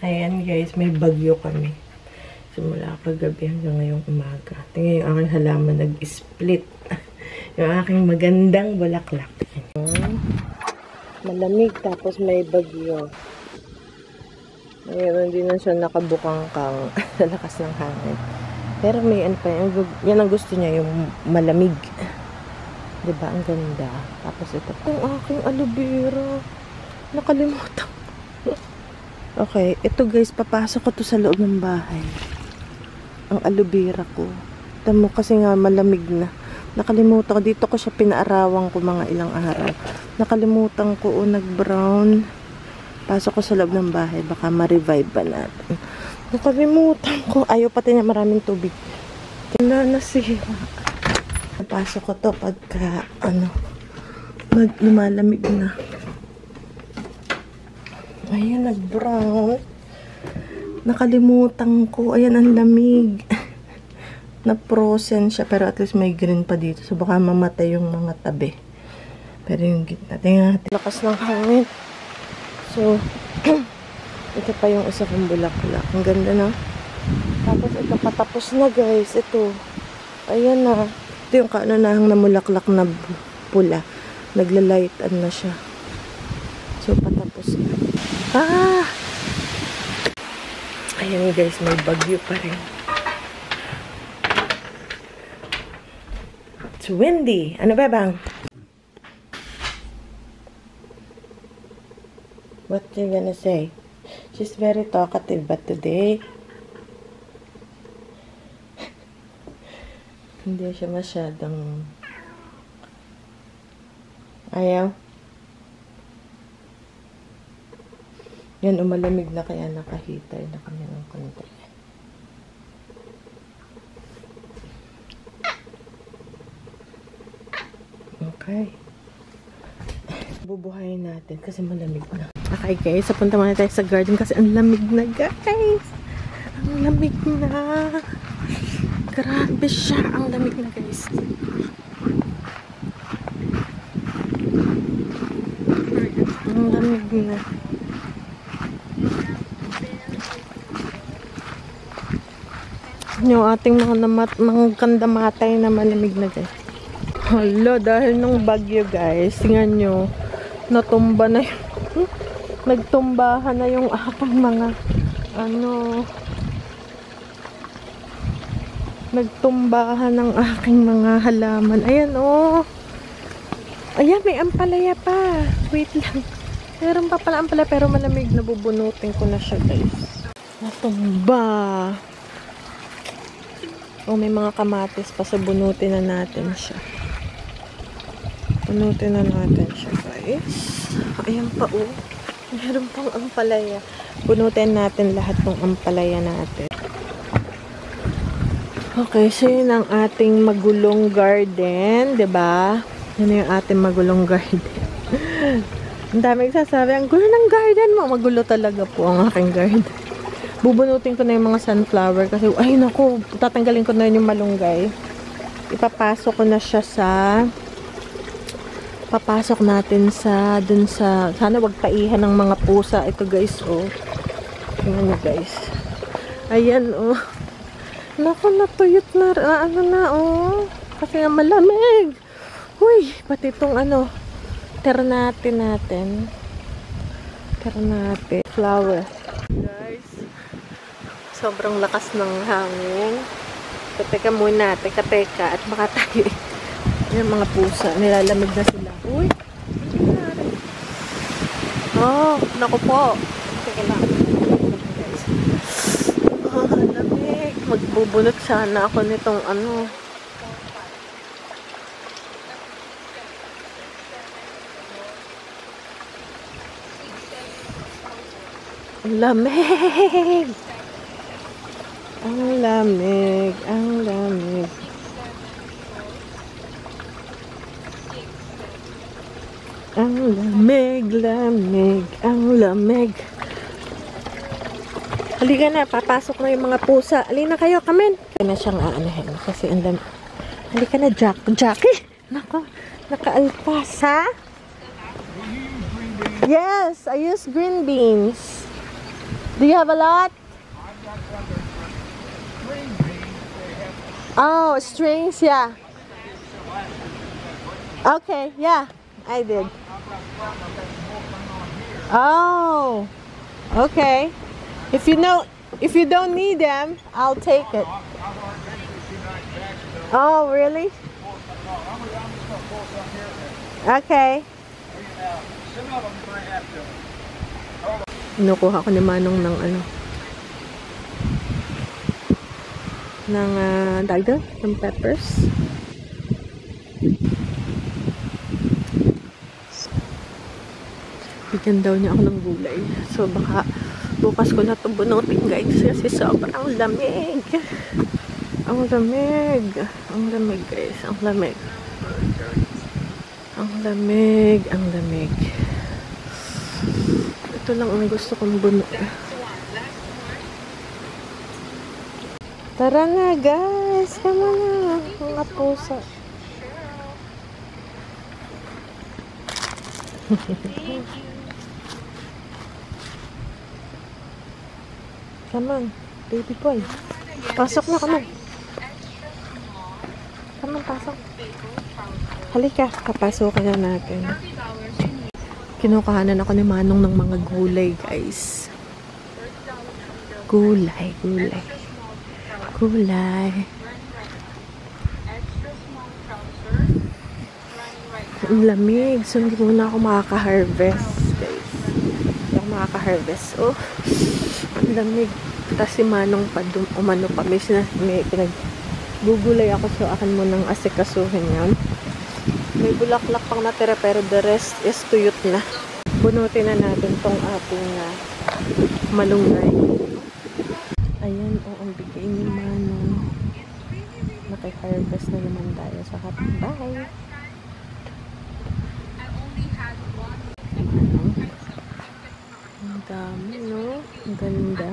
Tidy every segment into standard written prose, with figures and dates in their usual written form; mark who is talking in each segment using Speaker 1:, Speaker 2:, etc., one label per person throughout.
Speaker 1: Ayan guys, may bagyo kami. Simula kagabi hanggang ngayong umaga. Tingnan yung aking halaman nag-split. Yung aking magandang bulaklak. Malamig tapos may bagyo. Ngayon, hindi na siya nakabukang-kang sa lakas ng hangin. Pero may ano pa, yan ang gusto niya, yung malamig. Diba? Ang ganda. Tapos ito, yung aking aloe vera. Nakalimutan. Okay, ito guys, papasok ko to sa loob ng bahay. Ang aloe vera ko. Tamo kasi nga malamig na. Nakalimutan ko, dito ko siya pinaarawan ko mga ilang araw. Nakalimutan ko, nag-brown. Pasok ko sa loob ng bahay, baka ma-revive ba natin. Nakalimutan ko, ayaw pati niya maraming tubig. Nasira. Napasok ko to pagka, lumalamig na. Ayan, nag-brown. Nakalimutan ko. Ayan, ang lamig. Na-frozen siya. Pero at least may green pa dito. So, baka mamatay yung mga tabi. Pero yung gitna. Tingnan natin. Lakas ng hangin. So, ito pa yung isa kong bulaklak. Ang ganda na. Tapos, ito patapos na guys. Ito. Ayan na. Ito yung kaananahang namulaklak na pula. Nagla-lightan na siya. So, patapos na. Ayan guys, may bagyo pa rin. It's windy. Ano ba bang? What you gonna say? She's very talkative, but today hindi siya masyadong ayaw. Yan, umalamig na kaya nakahitay na kami ng konti. Okay. Bubuhayin natin kasi malamig na. Okay guys, punta muna tayo sa garden kasi ang lamig na guys. Ang lamig na. Grabe siya. Ang lamig na guys. Ang lamig na. Yung ating mga kandamatay na malamig na guys. Hala, dahil nung bagyo guys, tingnan nyo, natumba na yung, nagtumbahan na yung aking mga, nagtumbahan ng aking mga halaman. Ayan, oh. Ayan, may ampalaya pa. Wait lang. Meron pa pala ampalaya, pero malamig, nabubunutin ko na siya guys. Natumba. Oh, may mga kamatis pa, so bunutin na natin siya. Bunutin na natin siya, guys. Ayan pa, oh. Meron pang ampalaya. Bunutin natin lahat ng ampalaya natin. Okay, so yun ang ating magulong garden, diba? Yun yung ating magulong garden. Ang dami nagsasabi, ang gulo ng garden mo. Magulo talaga po ang aking garden. Bubunutin ko na yung mga sunflower kasi, ay naku, tatanggalin ko na yung malunggay. Ipapasok ko na siya sa, papasok natin sa, dun sa, sana wag paihan ng mga pusa. Ito guys, oh. Tingnan nyo guys. Ayan, oh. Naku, natuyot na, oh. Kasi nga malamig. Uy, pati itong, ternate natin. Ternate. Flower. Guys. Sobrang lakas ng hangin. Teka muna, teka, at baka tayo yung mga pusa, nilalamig na sila. Uy! Oh, naku po. Teka lang. Oh, lamig. Magbubunot sana ako nitong lamig! Ang lamig, ang lamig. Ang lamig, lamig, ang lamig. Halika na, papasok na yung mga pusa. Halina kayo, kamen. Kaya na siyang aanahin kasi ang lamig. Halika na, Jackie. Nako, naka-alpas, ha? Yes, I use green beans. Do you have a lot? Oh, strings, yeah. Okay, yeah, I did. Oh, okay. If you don't need them, I'll take it. Oh, really? Okay. Inukuha ko ni Manong ng ano, ng dagdag, ng peppers. Bigyan daw niya ako ng gulay. So baka bukas ko na ito bunutin, guys, kasi sobrang lamig. Ang lamig. Ang lamig, guys. Ang lamig. Ang lamig. Ang lamig. Ito lang ang gusto kong bunutin. Tara na, guys. Kama na. Mga pusa. Come on, baby boy. Pasok na, come on. Come on, pasok. Halika, kapasukan na natin. Kinukahanan ako ni Manong ng mga gulay, guys. Gulay, gulay. Gulay. Ang lamig. So, hindi muna ako makaka-harvest, guys. Hindi ako makaka-harvest. Oh, ang lamig. Tapos si Manong pa umano pa. May pinaggugulay ako. So, akin mo nang asikasuhin yan. May bulaklak pang natira pero the rest is tuyot na. Bunutin na natin tong ating malunggay. Ayan, ang bigay ni Manong. Naki-harvest na naman tayo sa kapitbahay. Ang dami, no? Ang ganda.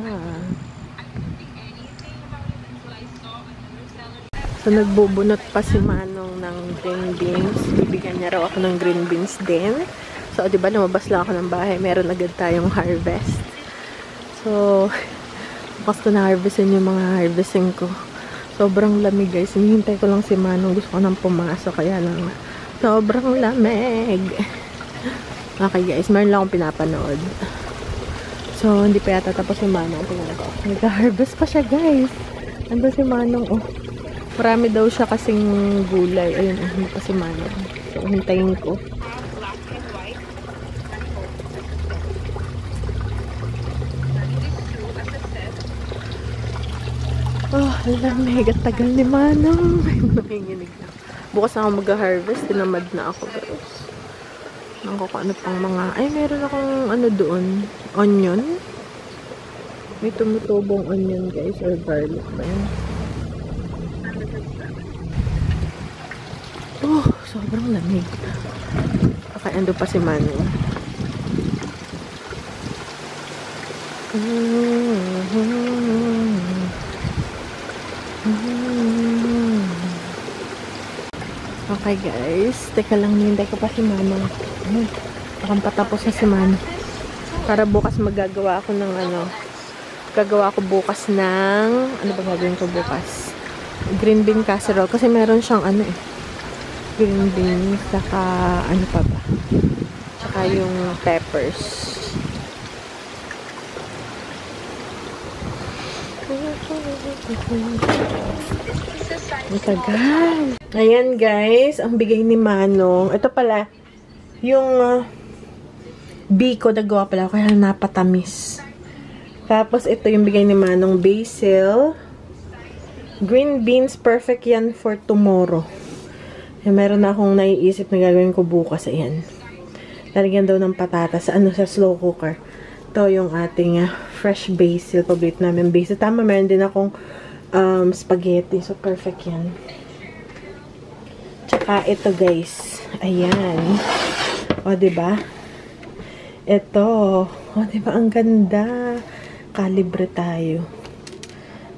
Speaker 1: So, nagbubunot pa si Manong ng green beans. Bibigyan niya raw ako ng green beans din. So, di ba, lumabas lang ako ng bahay. Meron agad tayong harvest. So, bukas ko na-harvestin yung mga harvesting ko. Sobrang lamig, guys. Hinihintay ko lang si Manong. Gusto ko nang pumasok. Kaya lang, sobrang lamig. Okay, guys. Meron lang akong pinapanood. So, hindi pa yata tapos si Manong. Tingnan ko. Nag-harvest pa siya, guys. Ando si Manong, oh. Marami daw siya kasing gulay. Ayun, hindi pa si Manong. So, hintayin ko. Oh, lamig. At tagal ni Manong. Nanginginig na. Bukas na ako mag-harvest. Tinamad na ako, guys. Nako, ano pang mga... Ay, meron akong ano doon. Onion. May tumutubong onion, guys. Or garlic ba yun? Oh, sobrang lamig. Okay, ando pa si Manong. Okay, guys. Teka lang, hintay ko pa si Manong. Bakang patapos na si Manong. Para bukas magagawa ako ng ano. Gagawa ko bukas ng... Ano ba gagawin ko bukas? Green bean casserole. Kasi meron siyang ano eh. Green beans, saka ano pa ba? Saka yung peppers. Ang tagal. Ayan, guys, ang bigay ni Manong. Ito pala, yung biko nagawa pala, kaya napatamis. Tapos ito yung bigay ni Manong, basil. Green beans, perfect yan for tomorrow. Meron na akong naiisip na gagawin ko bukas. Ayan. Lalagyan daw ng patatas sa slow cooker. Ito yung ating fresh basil. Paborito namin basil. Tama, meron din akong spaghetti. So, perfect yan. Tsaka ito, guys. Ayan. O, diba? Ito. O, diba? Ang ganda. Kalibre tayo.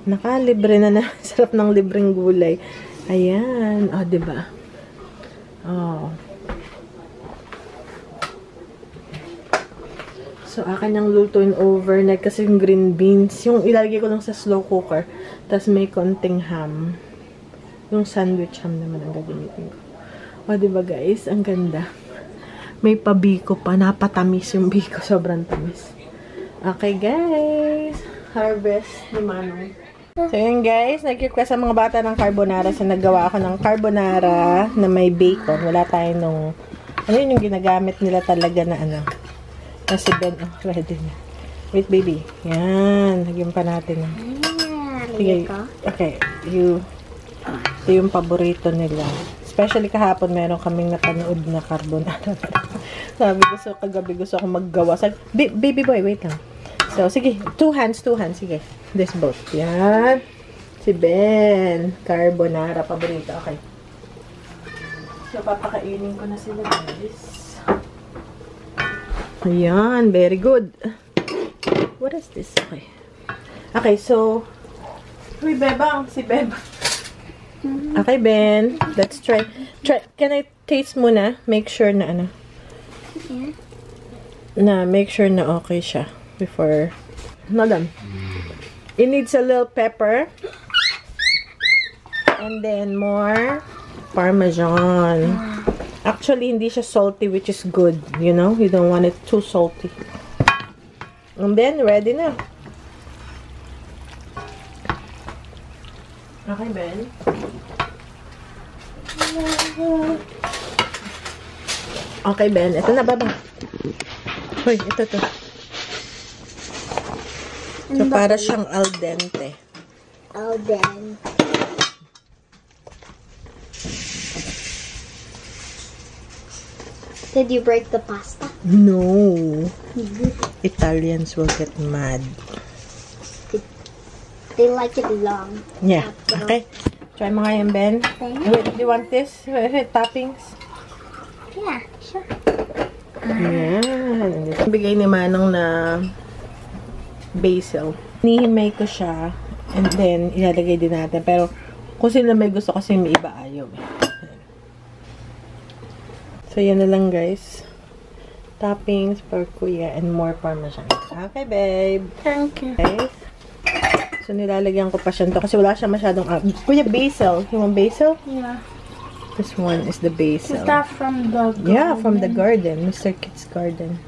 Speaker 1: Nakalibre na. Sarap ng libreng gulay. Ayan. O, diba? Oh. So, akin yung lutuin overnight kasi yung green beans. Yung ilalagay ko lang sa slow cooker. Tapos may konting ham. Yung sandwich ham naman ang gagamitin ko. O, diba guys? Ang ganda. May pabiko pa. Napatamis yung biko. Sobrang tamis. Okay, guys. Harvest ni Manong. So, yun guys. Nag-request ang mga bata ng carbonara. So, naggawa ako ng carbonara na may bacon. Wala tayo nung... Ano yun yung ginagamit nila talaga na ano? Na si Ben. Oh, ready na. Wait, baby. Yan. Lagyan pa natin. Sige. Okay. Ito yung paborito nila. Especially kahapon, meron kaming napanood na carbonara. Sabi ko, so kagabi gusto akong maggawa. Baby boy, wait lang. So, sige. Two hands. Sige. This both. Yan. Si Ben. Carbonara. Paborito. Okay. So, papakainin ko na sila, guys. Ayan. Very good. What is this? Okay. Okay, so, uy, Bebang. Si Bebang. Okay, Ben. Let's try. Can I taste muna? Make sure na ano. Yeah. Make sure na okay siya before. Not done. It needs a little pepper. And then more Parmesan. Actually, hindi siya salty, which is good. You know? You don't want it too salty. And then, ready na. Okay, Ben. Okay, Ben. Ito na, baba. Hoy, ito to. So, para siyang al dente.
Speaker 2: Al dente. Did you break the pasta?
Speaker 1: No. Italians will get mad.
Speaker 2: They like it long.
Speaker 1: Yeah. Okay. Try mo nga yan, Ben. Wait, do you want this? Wait, toppings?
Speaker 2: Yeah, sure.
Speaker 1: Yan. Bigay ni Manong na basil. Nihimay ko siya. And then, ilalagay din natin. Pero, kung sino may gusto kasi may iba ayaw. So, yan na lang, guys. Toppings for Kuya and more Parmesan. Okay, babe.
Speaker 2: Thank you.
Speaker 1: Guys. So, nilalagyan ko pa siya ito kasi wala siya masyadong... Kuya, basil. You want basil?
Speaker 2: Yeah.
Speaker 1: This one is the basil.
Speaker 2: Is that from the garden?
Speaker 1: Yeah, from the garden. Mr. Kit's garden.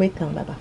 Speaker 1: Wait lang, baba.